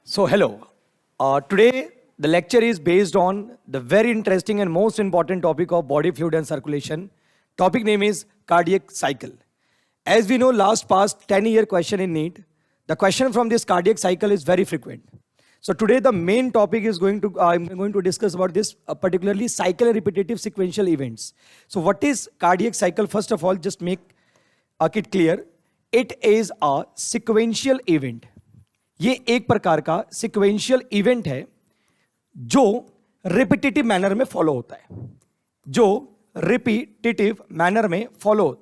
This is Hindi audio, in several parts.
So, hello. Today, the lecture is based on the very interesting and most important topic of body fluid and circulation. Topic name is cardiac cycle. As we know, past 10-year question in NEET, the question from this cardiac cycle is very frequent. So today, the main topic is I'm going to discuss about this, particularly cycle and repetitive sequential events. So what is cardiac cycle? First of all, just make it clear. It is a sequential event. ये एक प्रकार का सिक्वेंशियल इवेंट है जो रिपीटेटिव मैनर में फॉलो होता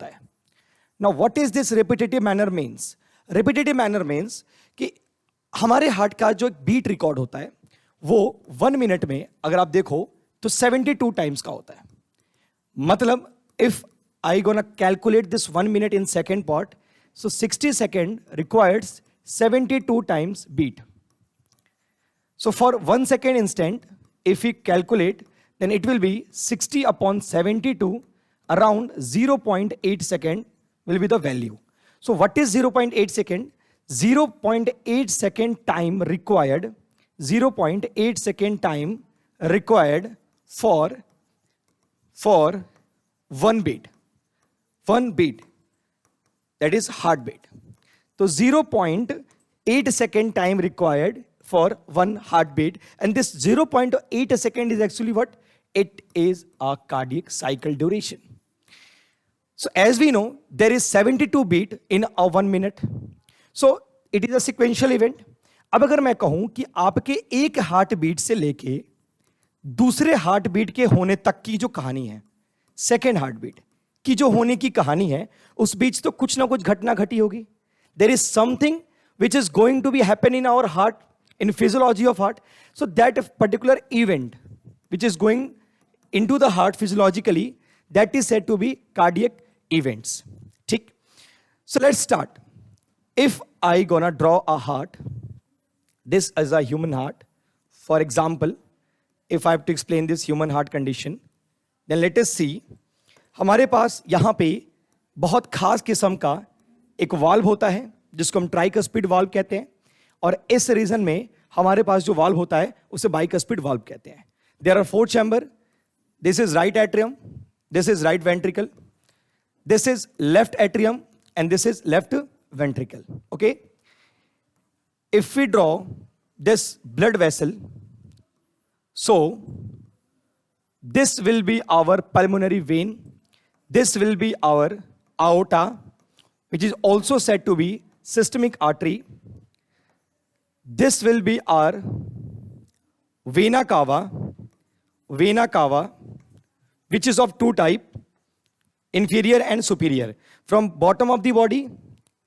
है, now what is this repetitive manner means? Repetitive manner means कि हमारे हार्ट का जो एक बीट रिकॉर्ड होता है वो 1 मिनट में अगर आप देखो तो 72 टाइम्स का होता है. मतलब if I gonna calculate this 1 minute in second part, so 60 second requires 72 times beat. So for 1 second instant, if we calculate, then it will be 60 upon 72, around 0.8 second will be the value. So what is 0.8 second? 0.8 second time required, 0.8 second time required for one beat. That is heartbeat. So 0.8 second time required for one heartbeat, and this 0.8 second is actually what? It is a cardiac cycle duration. So as we know, there is 72 beat in a 1 minute. So it is a sequential event. अब अगर मैं कहूं कि आपके एक हार्ट बीट से लेके दूसरे हार्ट बीट के होने तक की जो कहानी है, सेकेंड हार्ट बीट की जो होने की कहानी है, उस बीच तो कुछ ना कुछ घटना घटी होगी. There is something which is going to be happen in our heart, in physiology of heart. So that particular event which is going into the heart physiologically, that is said to be cardiac events. ठीक? So let's start. If I gonna draw a heart, this is a human heart. For example, if I have to explain this human heart condition, then let us see. हमारे पास यहाँ पे बहुत खास किस्म का एक वाल्व होता है जिसको हम ट्राइकस्पिड वाल्व कहते हैं, और इस रीजन में हमारे पास जो वाल्व होता है उसे बाइकस्पिड वाल्व कहते हैं. There are 4 chamber. This is right atrium, this is right ventricle, this is left atrium and this is left ventricle. Okay, if we draw this blood vessel, so this will be our pulmonary vein, this will be our aorta, which is also said to be systemic artery. This will be our vena cava, which is of 2 types, inferior and superior. From bottom of the body,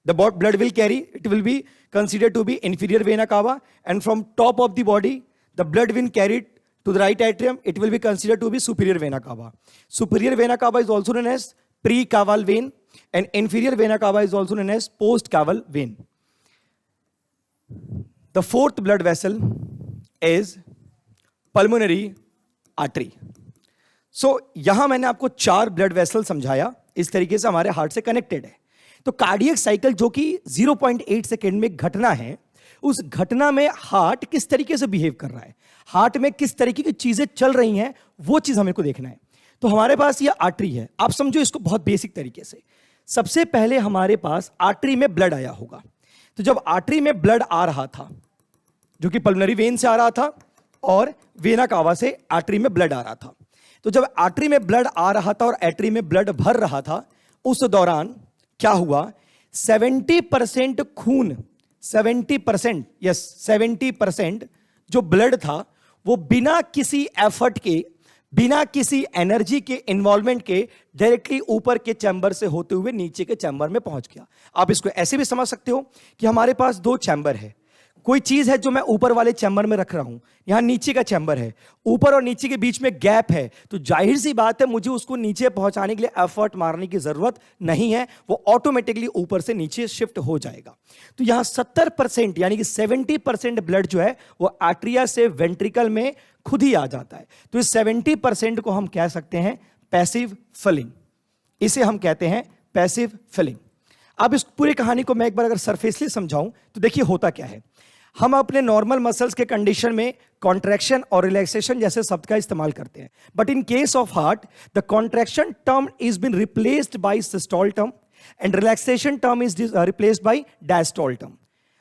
the blood will carry, it will be considered to be inferior vena cava, and from top of the body, the blood will carry to the right atrium, it will be considered to be superior vena cava. Superior vena cava is also known as pre-caval vein, and inferior vena cava is also known as post-caval vein. The 4th blood vessel is pulmonary artery. So यहां मैंने आपको 4 ब्लड वेसल समझाया, इस तरीके से हमारे हार्ट से कनेक्टेड है. तो कार्डियक साइकिल जो कि 0.8 सेकेंड में घटना है, उस घटना में हार्ट किस तरीके से बिहेव कर रहा है, हार्ट में किस तरीके की चीजें चल रही हैं, वो चीज हमें को देखना है. तो हमारे पास ये आर्टरी है. आप समझो इसको बहुत बेसिक तरीके से. सबसे पहले हमारे पास आर्टरी में ब्लड आया होगा. तो जब आर्टरी में ब्लड आ रहा था, जो कि पल्मोनरी वेन से आ रहा था और वेना कावा से आर्टरी में ब्लड आ रहा था, तो जब आर्टरी में ब्लड आ रहा था और आर्टरी में ब्लड भर रहा था, उस दौरान क्या हुआ? 70% खून, 70% जो ब्लड था वो बिना किसी एफर्ट के, बिना किसी एनर्जी के इन्वॉल्वमेंट के डायरेक्टली ऊपर के चैम्बर से होते हुए नीचे के चैम्बर में पहुंच गया. आप इसको ऐसे भी समझ सकते हो कि हमारे पास 2 चैम्बर है. कोई चीज है जो मैं ऊपर वाले चैम्बर में रख रहा हूं, यहां नीचे का चैम्बर है, ऊपर और नीचे के बीच में गैप है, तो जाहिर सी बात है मुझे उसको नीचे पहुंचाने के लिए एफर्ट मारने की जरूरत नहीं है, वो ऑटोमेटिकली ऊपर से नीचे शिफ्ट हो जाएगा. तो यहां 70% यानी कि 70% ब्लड जो है वो आर्टरिया से वेंट्रिकल में खुद ही आ जाता है. तो इस 70% को हम कह सकते हैं पैसिव फिलिंग. इसे हम कहते हैं पैसिव फिलिंग. अब इस पूरी कहानी को मैं एक बार अगर सरफेसली समझाऊं तो देखिए होता क्या है. हम अपने नॉर्मल मसल्स के कंडीशन में कॉन्ट्रैक्शन और रिलैक्सेशन जैसे शब्द का इस्तेमाल करते हैं, but in case of heart the contraction term is been replaced by systole term and relaxation term is replaced by diastole term.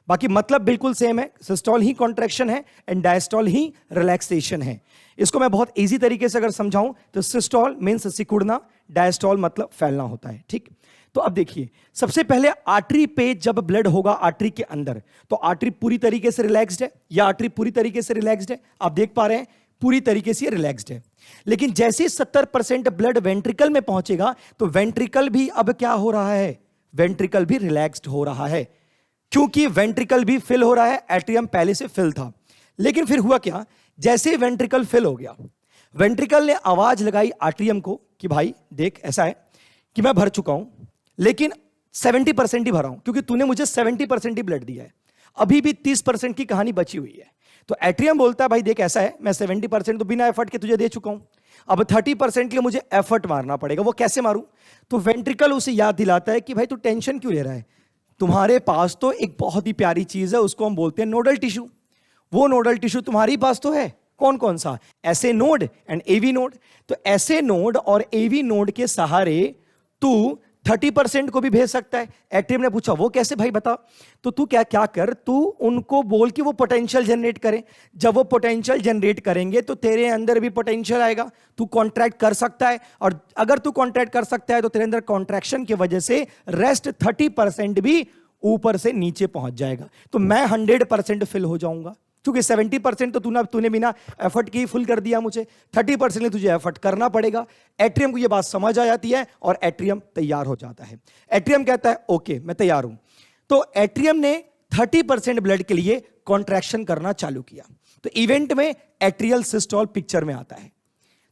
बाकी मतलब बिल्कुल सेम है, सिस्टोल ही कॉन्ट्रैक्शन है एंड डायस्टोल ही रिलैक्सेशन है। इसको मैं बहुत इजी तरीके से अगर समझाऊं तो सिस्टोल मीन्स सिकुड़ना, डायस्टोल मतलब फैलना होता है। ठीक, तो अब देखिए, सबसे पहले आर्टरी पे जब ब्लड होगा आर्टरी के अंदर, तो आर्टरी पूरी तरीके से रिलैक्स्ड है या आर्टरी पूरी तरीके से रिलैक्स्ड है? आप देख पा रहे हैं पूरी तरीके से रिलैक्स्ड है। लेकिन जैसे 70% ब्लड वेंट्रिकल में पहुंचेगा तो वेंट्रिकल भी अब क्या हो रहा है? वेंट्रिकल भी रिलैक्स्ड हो रहा है, क्योंकि वेंट्रिकल भी फिल हो रहा है, एट्रियम पहले से फिल था। लेकिन फिर हुआ क्या, जैसे वेंट्रिकल फिल हो गया, वेंट्रिकल ने आवाज लगाई आर्ट्रियम को कि भाई देख, ऐसा है कि मैं भर चुका हूं, लेकिन 70% ही भरा हूं, क्योंकि तूने मुझे 70% ही ब्लड दिया है, अभी भी 30% की कहानी बची हुई है। तो एट्रियम बोलता है भाई देख, ऐसा है मैं 70% तो बिना एफर्ट के तुझे दे चुका हूं, अब 30% के लिए मुझे एफर्ट मारना पड़ेगा। वो कैसे मारूं? तो वेंट्रिकल उसे याद दिलाता है कि भाई तू टेंशन क्यों ले रहा है, तुम्हारे पास तो एक बहुत ही प्यारी चीज है, उसको हम बोलते हैं नोडल टिश्यू। वो नोडल टिश्यू तुम्हारे पास तो है, कौन कौन सा? SA node and AV node. तो एसए नोड और एवी नोड के सहारे तू 30% को भी भेज सकता है। एट्रियम ने पूछा वो कैसे भाई बता? तो तू क्या क्या कर, तू उनको बोल कि वो पोटेंशियल जनरेट करें। जब वो पोटेंशियल जनरेट करेंगे तो तेरे अंदर भी पोटेंशियल आएगा, तू कॉन्ट्रैक्ट कर सकता है, और अगर तू कॉन्ट्रैक्ट कर सकता है तो तेरे अंदर कॉन्ट्रैक्शन की वजह से रेस्ट 30% भी ऊपर से नीचे पहुंच जाएगा। तो मैं 100% फिल हो जाऊंगा, क्योंकि 70% तो तूने बिना एफर्ट के ही फुल कर दिया मुझे, 30% में तुझे एफर्ट करना पड़ेगा। एट्रियम को यह बात समझ आ जाती है और एट्रियम तैयार हो जाता है। एट्रियम कहता है ओके मैं तैयार हूं। तो एट्रियम ने 30% ब्लड के लिए कॉन्ट्रैक्शन करना चालू किया। तो इवेंट में एट्रियल सिस्टोल पिक्चर में आता है।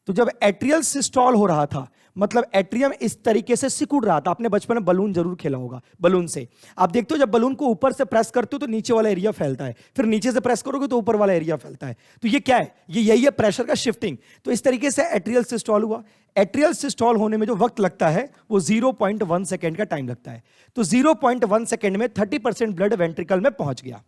तो जब एट्रियल सिस्टोल हो रहा था, मतलब एट्रियम इस तरीके से सिकुड़ रहा था। आपने बचपन में बलून जरूर खेला होगा, बलून से आप देखते हो जब बलून को ऊपर से प्रेस करते हो तो नीचे वाला एरिया फैलता है, फिर नीचे से प्रेस करोगे तो ऊपर वाला एरिया फैलता है। तो ये क्या है? ये यही है प्रेशर का शिफ्टिंग। तो इस तरीके से एट्रियल सिस्टोल हुआ। एट्रियल सिस्टोल होने में जो वक्त लगता है वो 0.1 सेकेंड का टाइम लगता है। तो 0.1 सेकेंड में 30% ब्लड वेंट्रिकल में पहुंच गया।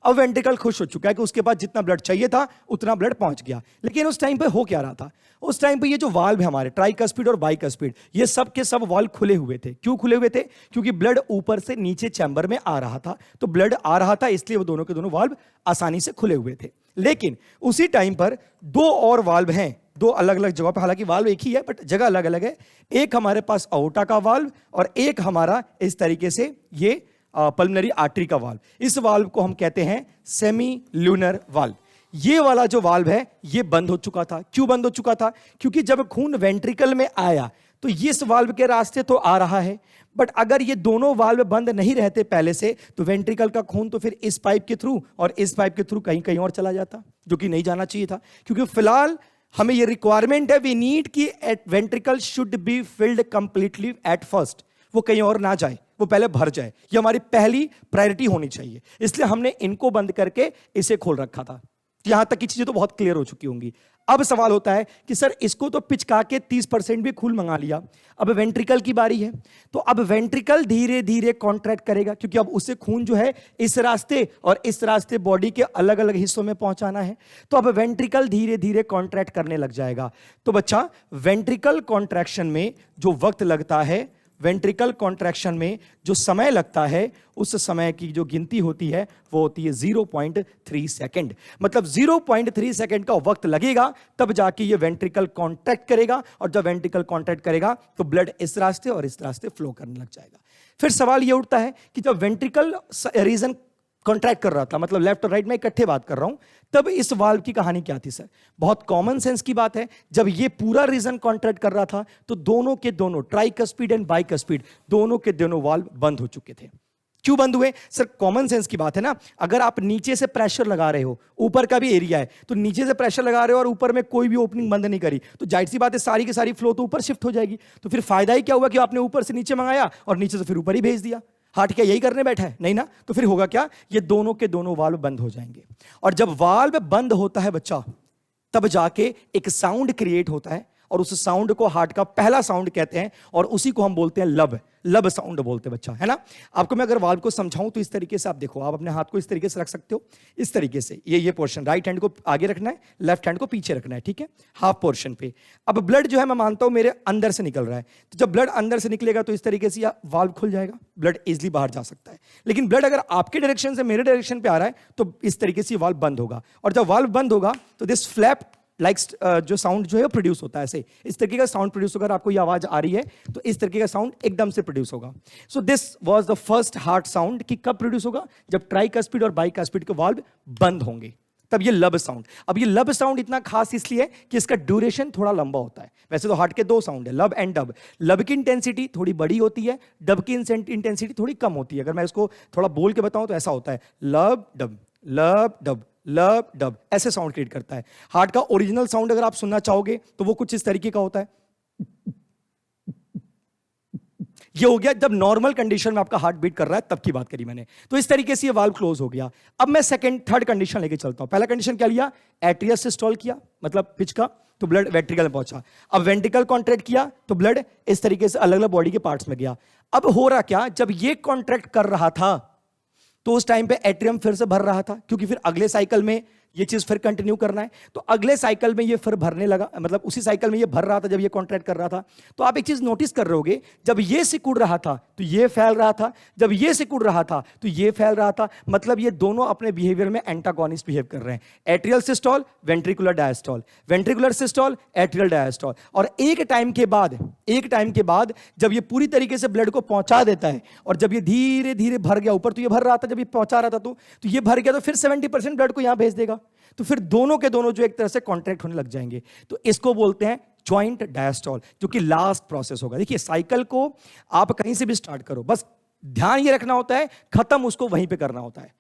अब वेंट्रिकल खुश हो चुका है कि उसके पास जितना ब्लड चाहिए था उतना ब्लड पहुंच गया। लेकिन उस टाइम पे हो क्या रहा था? उस टाइम पे ये जो वाल्व है हमारे, ट्राइकस्पिड और बाइकस्पिड, ये सब के सब वाल्व खुले हुए थे। क्यों खुले हुए थे? क्योंकि ब्लड ऊपर से नीचे चैम्बर में आ रहा था। तो ब्लड आ रहा था, इसलिए वो दोनों के दोनों वाल्व आसानी से खुले हुए थे। लेकिन उसी टाइम पर दो और वाल्व हैं, दो अलग अलग जगह पर, हालांकि वाल्व एक ही है बट जगह अलग अलग है। एक हमारे पास अओर्टा का वाल्व और एक हमारा इस तरीके से ये पल्मोनरी आर्टरी का वाल्व। इस वाल्व को हम कहते हैं सेमी ल्यूनर वाल्व। ये वाला जो वाल्व है ये बंद हो चुका था। क्यों बंद हो चुका था? क्योंकि जब खून वेंट्रिकल में आया तो ये इस वाल्व के रास्ते तो आ रहा है, बट अगर ये दोनों वाल्व बंद नहीं रहते पहले से तो वेंट्रिकल का खून तो फिर इस पाइप के थ्रू और इस पाइप के थ्रू कहीं कहीं और चला जाता, जो कि नहीं जाना चाहिए था। क्योंकि फिलहाल हमें ये रिक्वायरमेंट है, वी नीड कि ventricle should be filled completely at first, वो कहीं और ना जाए, वो पहले भर जाए। ये हमारी पहली प्रायोरिटी होनी चाहिए, इसलिए हमने इनको बंद करके इसे खोल रखा था। यहां तक की चीजें तो बहुत क्लियर हो चुकी होंगी। अब सवाल होता है कि सर इसको तो पिचका के 30% भी खून मंगा लिया, अब वेंट्रिकल की बारी है। तो अब वेंट्रिकल धीरे धीरे कॉन्ट्रैक्ट करेगा, क्योंकि अब उसे खून जो है इस रास्ते और इस रास्ते बॉडी के अलग अलग हिस्सों में पहुंचाना है। तो अब वेंट्रिकल धीरे धीरे कॉन्ट्रैक्ट करने लग जाएगा। तो बच्चा, वेंट्रिकल कॉन्ट्रैक्शन में जो वक्त लगता है, वेंट्रिकल कॉन्ट्रैक्शन में जो समय लगता है, उस समय की जो गिनती होती है वो होती है 0.3 सेकेंड। मतलब 0.3 सेकेंड का वक्त लगेगा तब जाके ये वेंट्रिकल कॉन्ट्रैक्ट करेगा, और जब वेंट्रिकल कॉन्ट्रैक्ट करेगा तो ब्लड इस रास्ते और इस रास्ते फ्लो करने लग जाएगा। फिर सवाल ये उठता है कि जब वेंट्रिकल रीजन कॉन्ट्रैक्ट कर रहा था, मतलब लेफ्ट और राइट में इकट्ठे बात कर रहा हूं, तब इस वाल्व की कहानी क्या थी सर? बहुत कॉमन सेंस की बात है। जब ये पूरा रीजन कॉन्ट्रैक्ट कर रहा था तो दोनों के दोनों, ट्राइकस्पिड एंड बाइकस्पिड, दोनों के दोनों वाल्व बंद हो चुके थे। क्यों बंद हुए सर? कॉमन सेंस की बात है ना। अगर आप नीचे से प्रेशर लगा रहे हो, ऊपर का भी एरिया है, तो नीचे से प्रेशर लगा रहे हो और ऊपर में कोई भी ओपनिंग बंद नहीं करी, तो जाहिर सी बात है सारी की सारी फ्लो तो ऊपर शिफ्ट हो जाएगी। तो फिर फायदा ही क्या हुआ कि आपने ऊपर से नीचे मंगाया और नीचे से फिर ऊपर ही भेज दिया। हार्ट क्या यही करने बैठा है? नहीं ना। तो फिर होगा क्या? ये दोनों के दोनों वाल्व बंद हो जाएंगे। और जब वाल्व बंद होता है बच्चा, तब जाके एक साउंड क्रिएट होता है, और उस साउंड को हार्ट का पहला साउंड कहते हैं और उसी को हम बोलते हैं लब। लब साउंड बोलते हैं बच्चा, है ना। आपको मैं अगर वाल्व को समझाऊं तो इस तरीके से आप देखो, आप अपने हाथ को इस तरीके से रख सकते हो, इस तरीके से, ये पोर्शन राइट हैंड को आगे रखना है, लेफ्ट हैंड को पीछे रखना है, ठीक है, हाफ पोर्शन पे। अब ब्लड जो है मैं मानता हूं मेरे अंदर से निकल रहा है, तो जब ब्लड अंदर से निकलेगा तो इस तरीके से वाल्व खुल जाएगा, ब्लड इजिली बाहर जा सकता है। लेकिन ब्लड अगर आपके डायरेक्शन से मेरे डायरेक्शन पे आ रहा है तो इस तरीके से वाल्व बंद होगा, और जब वाल्व बंद होगा तो दिस फ्लैप लाइक जो साउंड जो है प्रोड्यूस होता है, ऐसे इस तरीके का साउंड प्रोड्यूस होगा। आपको ये आवाज आ रही है तो इस तरीके का साउंड एकदम से प्रोड्यूस होगा। So this was the first heart sound कि कब प्रोड्यूस होगा, जब ट्राइकस्पिड और बाइकस्पिड के वाल्व बंद होंगे, तब ये लब साउंड। अब ये लब साउंड इतना खास इसलिए कि इसका ड्यूरेशन थोड़ा लंबा होता है। वैसे तो हार्ट के दो साउंड है, लब एंड डब। लब की इंटेंसिटी थोड़ी बड़ी होती है, डब की इंटेंसिटी थोड़ी कम होती है। अगर मैं इसको थोड़ा बोल के बताऊं तो ऐसा होता है, लब डब लब डब लब डब, ऐसे साउंड क्रिएट करता है। हार्ट का ओरिजिनल साउंड अगर आप सुनना चाहोगे तो वो कुछ इस तरीके का होता है। ये हो गया जब नॉर्मल कंडीशन में आपका हार्ट बीट कर रहा है, तब की बात करी मैंने। तो इस तरीके से ये वाल्व क्लोज हो गया। अब मैं थर्ड कंडीशन लेके चलता हूं। पहला कंडीशन क्या लिया, एट्रियस सिस्टोल किया, मतलब पिच का, तो ब्लड वेंट्रिकल में पहुंचा। अब वेंट्रिकल कॉन्ट्रैक्ट किया तो ब्लड इस तरीके से अलग अलग बॉडी के पार्ट्स में गया। अब हो रहा क्या, जब ये कॉन्ट्रैक्ट कर रहा था तो उस टाइम पे एट्रियम फिर से भर रहा था, क्योंकि फिर अगले साइकिल में ये चीज फिर कंटिन्यू करना है। तो अगले साइकिल में ये फिर भरने लगा, मतलब उसी साइकिल में ये भर रहा था जब ये कॉन्ट्रैक्ट कर रहा था। तो आप एक चीज नोटिस कर रहे होगे, जब ये सिकुड़ रहा था तो ये फैल रहा था, जब ये सिकुड़ रहा था तो ये फैल रहा था। मतलब ये दोनों अपने बिहेवियर में एंटागोनिस्ट बिहेव कर रहे हैं। Atrial systole, ventricular diastole, ventricular systole, atrial diastole. और एक टाइम के बाद जब ये पूरी तरीके से ब्लड को पहुंचा देता है, और जब ये धीरे धीरे भर गया, ऊपर तो ये भर रहा था, जब ये पहुंचा रहा था तो ये भर गया, तो फिर 70% ब्लड को यहां भेज देगा। तो फिर दोनों के दोनों जो एक तरह से कॉन्ट्रैक्ट होने लग जाएंगे। तो इसको बोलते हैं जॉइंट डायस्टोल, जो कि लास्ट प्रोसेस होगा। देखिए साइकिल को आप कहीं से भी स्टार्ट करो, बस ध्यान ये रखना होता है खत्म उसको वहीं पे करना होता है।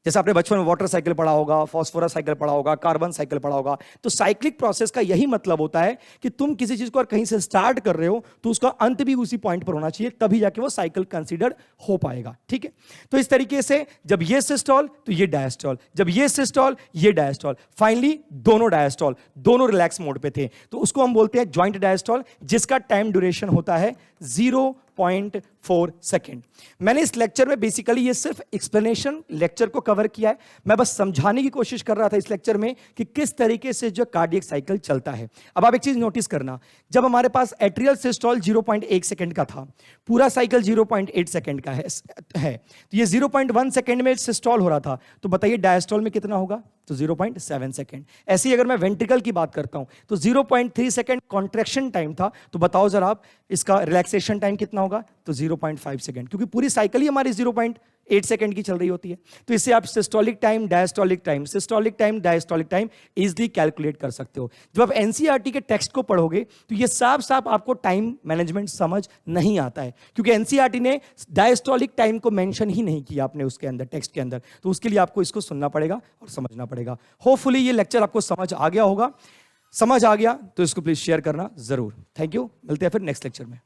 जैसे आपने बचपन में वाटर साइकिल पढ़ा होगा, फॉस्फोरस साइकिल पढ़ा होगा, कार्बन साइकिल पढ़ा होगा। तो साइक्लिक प्रोसेस का यही मतलब होता है कि तुम किसी चीज को अगर कहीं से स्टार्ट कर रहे हो तो उसका अंत भी उसी पॉइंट पर होना चाहिए, तभी जाके वो साइकिल कंसीडर हो पाएगा, ठीक है। तो इस तरीके से जब ये सिस्टोल तो ये डायस्टोल, जब ये सिस्टोल ये डायस्टोल, फाइनली दोनों डायस्टोल दोनों रिलैक्स मोड पे थे, तो उसको हम बोलते हैं जॉइंट डायस्टोल, जिसका टाइम ड्यूरेशन होता है 0.4 सेकेंड। मैंने इस लेक्चर में बेसिकली ये सिर्फ एक्सप्लेनेशन लेक्चर को कवर किया है। मैं बस समझाने की कोशिश कर रहा था इस लेक्चर में कि किस तरीके से जो कार्डियक साइकिल चलता है। अब आप एक चीज नोटिस करना, जब हमारे पास एट्रियल सिस्टोल 0.1 सेकेंड का था, पूरा साइकिल 0.8 सेकेंड का है, तो ये 0.1 सेकेंड में सिस्टोल हो रहा था, तो बताइए डायस्टोल में कितना होगा, तो 0.7 सेकेंड। ऐसे ही अगर मैं वेंट्रिकल की बात करता हूं तो 0.3 सेकेंड कॉन्ट्रैक्शन टाइम था, तो बताओ जरा आप इसका रिलैक्सेशन टाइम कितना होगा, तो 0.5 सेकेंड, क्योंकि पूरी साइकिल ही हमारी 0.8 सेकेंड की चल रही होती है। तो इससे आप systolic time, diastolic time, systolic time, diastolic time easily calculate कर सकते हो। जब आप एनसीईआरटी के टेक्स्ट को पढ़ोगे तो ये साफ साफ आपको टाइम मैनेजमेंट समझ नहीं आता है, क्योंकि एनसीईआरटी ने डायस्टोलिक टाइम को मेंशन ही नहीं किया अपने उसके अंदर, टेक्स्ट के अंदर। तो उसके लिए आपको इसको सुनना पड़ेगा और समझना पड़ेगा। होपफुली ये लेक्चर आपको समझ आ गया होगा। समझ आ गया तो इसको प्लीज शेयर करना जरूर। थैंक यू, मिलते हैं फिर नेक्स्ट लेक्चर में।